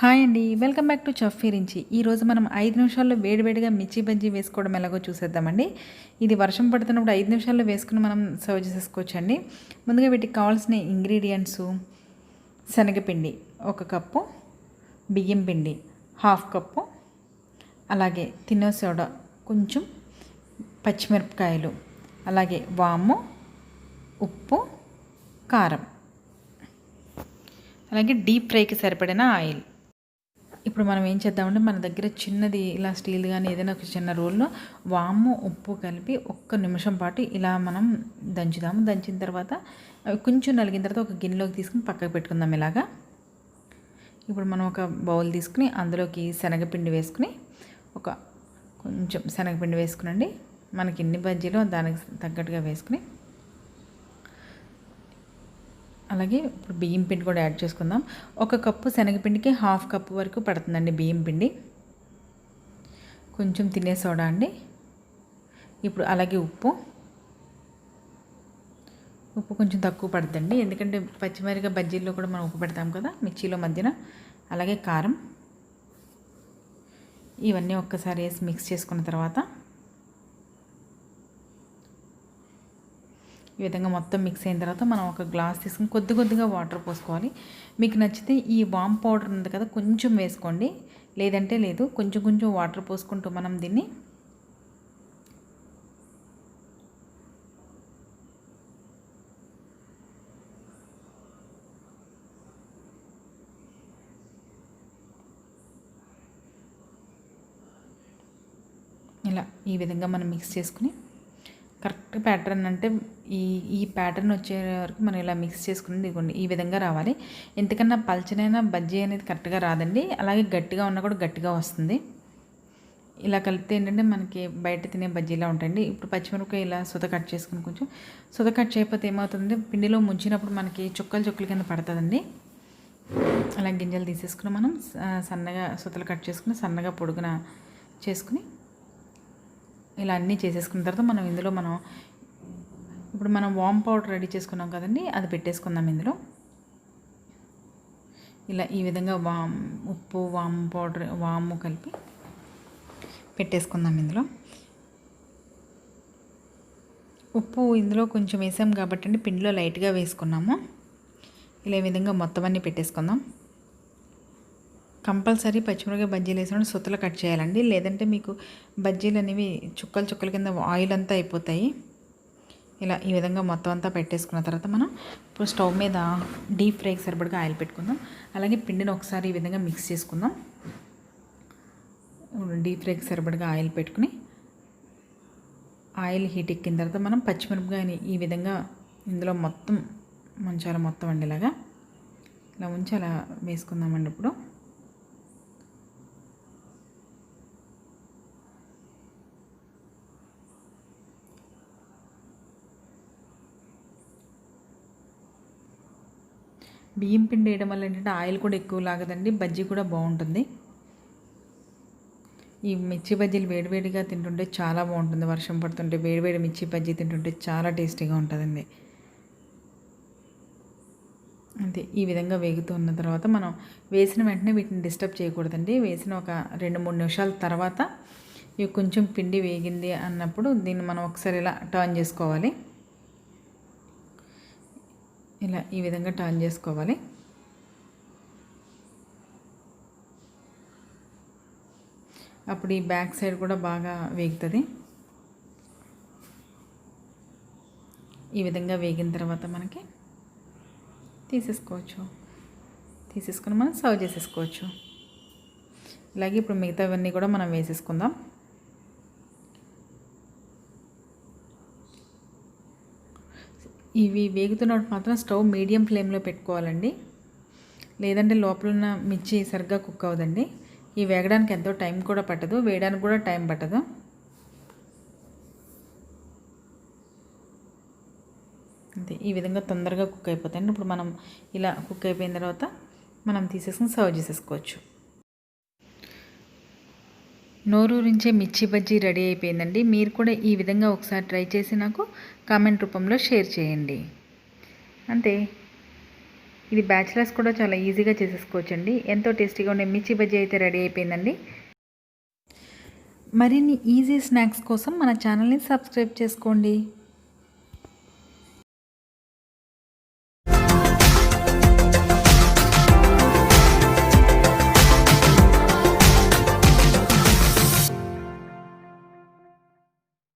Hi అండి, welcome back to chef Virinchi. ఈరోజు మనం 5 నిమిషాల్లో వేడివేడిగా మిర్చి బజ్జీ వేసుకోవడం ఎలాగో చూసేద్దామండి. ఇది వర్షం పడుతున్నప్పుడు 5 నిమిషాల్లో వేసుకుని మనం సర్వ్ చేసేసుకోవచ్చండి. ముందుగా వీటికి కావాల్సిన ఇంగ్రీడియంట్స్: శనగపిండి 1 కప్పు, బియ్యం పిండి 1/2 కప్పు, అలాగే తినే సోడా కొంచెం, పచ్చిమిరపకాయలు, అలాగే వాము, ఉప్పు, కారం, అలాగే డీప్ ఫ్రైకి సరిపడిన ఆయిల్. ఇప్పుడు మనం ఏం చేద్దామంటే, మన దగ్గర చిన్నది ఇలా స్టీల్ కానీ ఏదైనా ఒక చిన్న రోల్లో వాము ఉప్పు కలిపి 1 నిమిషం పాటు ఇలా మనం దంచుదాము. దంచిన తర్వాత అవి కొంచెం నలిగిన తర్వాత ఒక గిన్నెలోకి తీసుకుని పక్కకు పెట్టుకుందాం. ఇలాగా ఇప్పుడు మనం ఒక బౌల్ తీసుకుని అందులోకి శనగపిండి వేసుకుని కొంచెం శనగపిండి వేసుకునండి. మనకి ఎన్ని బజ్జీలో దానికి తగ్గట్టుగా వేసుకుని, అలాగే ఇప్పుడు బియ్యం పిండి కూడా యాడ్ చేసుకుందాం. 1 కప్పు శనగపిండికి 1/2 కప్పు వరకు పడుతుందండి బియ్యం పిండి. కొంచెం తినే సోడా అండి. ఇప్పుడు అలాగే ఉప్పు కొంచెం తక్కువ పడుతుందండి, ఎందుకంటే పచ్చిమిరపకాయ బజ్జీల్లో కూడా మనం ఉప్పు పెడతాం కదా మిర్చిలో మధ్యన. అలాగే కారం. ఇవన్నీ ఒక్కసారి వేసి మిక్స్ చేసుకున్న తర్వాత ఈ విధంగా మొత్తం మిక్స్ అయిన తర్వాత మనం ఒక గ్లాస్ తీసుకుని కొద్దిగా వాటర్ పోసుకోవాలి. మీకు నచ్చితే ఈ వామ్ పౌడర్ ఉంది కదా, కొంచెం వేసుకోండి, లేదంటే లేదు. కొంచెం వాటర్ పోసుకుంటూ మనం దీన్ని ఇలా ఈ విధంగా మనం మిక్స్ చేసుకుని, కరెక్ట్ ప్యాటర్న్ అంటే ఈ ప్యాటర్న్ వచ్చే వరకు మనం ఇలా మిక్స్ చేసుకుని ఇదిగోండి ఈ విధంగా రావాలి. ఎంతకన్నా పల్చనైనా బజ్జీ అనేది కరెక్ట్గా రాదండి, అలాగే గట్టిగా ఉన్నా కూడా గట్టిగా వస్తుంది. ఇలా కలిపితే ఏంటంటే మనకి బయట తినే బజ్జీలా ఉంటాయండి. ఇప్పుడు పచ్చిమిరపకాయ ఇలా కట్ చేసుకుని, కొంచెం కట్ చేయకపోతే ఏమవుతుందంటే పిండిలో ముంచినప్పుడు మనకి చుక్కల కింద పడుతుందండి. అలా గింజలు తీసేసుకుని మనం సన్నగా కట్ చేసుకుని సన్నగా పొడుగున చేసుకుని ఇలా అన్నీ చేసేసుకున్న తర్వాత మనం ఇప్పుడు మనం వామ్ పౌడర్ రెడీ చేసుకున్నాం కదండి, అది పెట్టేసుకుందాం ఇందులో. ఇలా ఈ విధంగా ఉప్పు వామ్ పౌడర్ వాము కలిపి పెట్టేసుకుందాం ఇందులో. ఉప్పు ఇందులో కొంచెం వేసాం కాబట్టి అండి పిండిలో లైట్గా వేసుకున్నాము. ఇలా ఈ విధంగా మొత్తం అన్నీ పెట్టేసుకుందాం. కంపల్సరీ పచ్చిమిరపకాయ బజ్జీలు వేసినప్పుడు కట్ చేయాలండి, లేదంటే మీకు బజ్జీలు అనేవి చుక్కల కింద ఆయిల్ అంతా అయిపోతాయి. ఇలా ఈ విధంగా మొత్తం అంతా పెట్టేసుకున్న తర్వాత మనం ఇప్పుడు స్టవ్ మీద డీప్ ఫ్రైకి సరిపడగా ఆయిల్ పెట్టుకుందాం. అలాగే పిండిని ఒకసారి ఈ విధంగా మిక్స్ చేసుకుందాం. డీప్ ఫ్రైకి సరిపడగా ఆయిల్ పెట్టుకుని, ఆయిల్ హీట్ ఎక్కిన తర్వాత మనం పచ్చిమిరపకాయని ఈ విధంగా ఇందులో మొత్తం అండి. ఇలా ఉంచి అలా వేసుకుందామండి. ఇప్పుడు బియ్యం పిండి వేయడం వల్ల ఏంటంటే ఆయిల్ కూడా ఎక్కువ లాగదండి, బజ్జీ కూడా బాగుంటుంది. ఈ మిర్చి బజ్జీలు వేడివేడిగా తింటుంటే చాలా బాగుంటుంది. వర్షం పడుతుంటే వేడివేడి మిర్చి బజ్జీ తింటుంటే చాలా టేస్టీగా ఉంటుందండి. అంతే, ఈ విధంగా వేగుతున్న తర్వాత మనం వేసిన వెంటనే వీటిని డిస్టర్బ్ చేయకూడదండి. వేసిన ఒక 2-3 నిమిషాల తర్వాత ఇవి కొంచెం పిండి వేగింది అన్నప్పుడు దీన్ని మనం ఒకసారి ఇలా టర్న్ చేసుకోవాలి. ఇలా ఈ విధంగా టర్న్ చేసుకోవాలి. అప్పుడు ఈ బ్యాక్ సైడ్ కూడా బాగా వేగుతుంది. ఈ విధంగా వేగిన తర్వాత మనకి తీసేసుకొని మనం సర్వ్ చేసేసుకోవచ్చు. ఇలాగే ఇప్పుడు మిగతావన్నీ కూడా మనం వేసేసుకుందాం. ఇవి వేగుతున్నప్పుడు మాత్రం స్టవ్ మీడియం ఫ్లేమ్లో పెట్టుకోవాలండి, లేదంటే లోపల ఉన్న మిర్చి సరిగ్గా కుక్ అవ్వదండి. ఈ వేగడానికి ఎంతో టైం కూడా పట్టదు, వేయడానికి కూడా టైం పట్టదు. అంతే, ఈ విధంగా తొందరగా కుక్ అయిపోతాయండి. ఇప్పుడు మనం ఇలా కుక్ అయిపోయిన తర్వాత మనం తీసేసుకుని సర్వ్ చేసేసుకోవచ్చు. నోరూరించే మిర్చి బజ్జీ రెడీ అయిపోయిందండి. మీరు కూడా ఈ విధంగా ఒకసారి ట్రై చేసి నాకు కామెంట్ రూపంలో షేర్ చేయండి. అంతే. ఇది బ్యాచిలర్స్ కూడా చాలా ఈజీగా చేసేసుకోవచ్చండి. ఎంతో టేస్టీగా ఉండే మిర్చి బజ్జీ అయితే రెడీ అయిపోయిందండి. మరిన్ని ఈజీ స్నాక్స్ కోసం మన ఛానల్ని సబ్స్క్రైబ్ చేసుకోండి.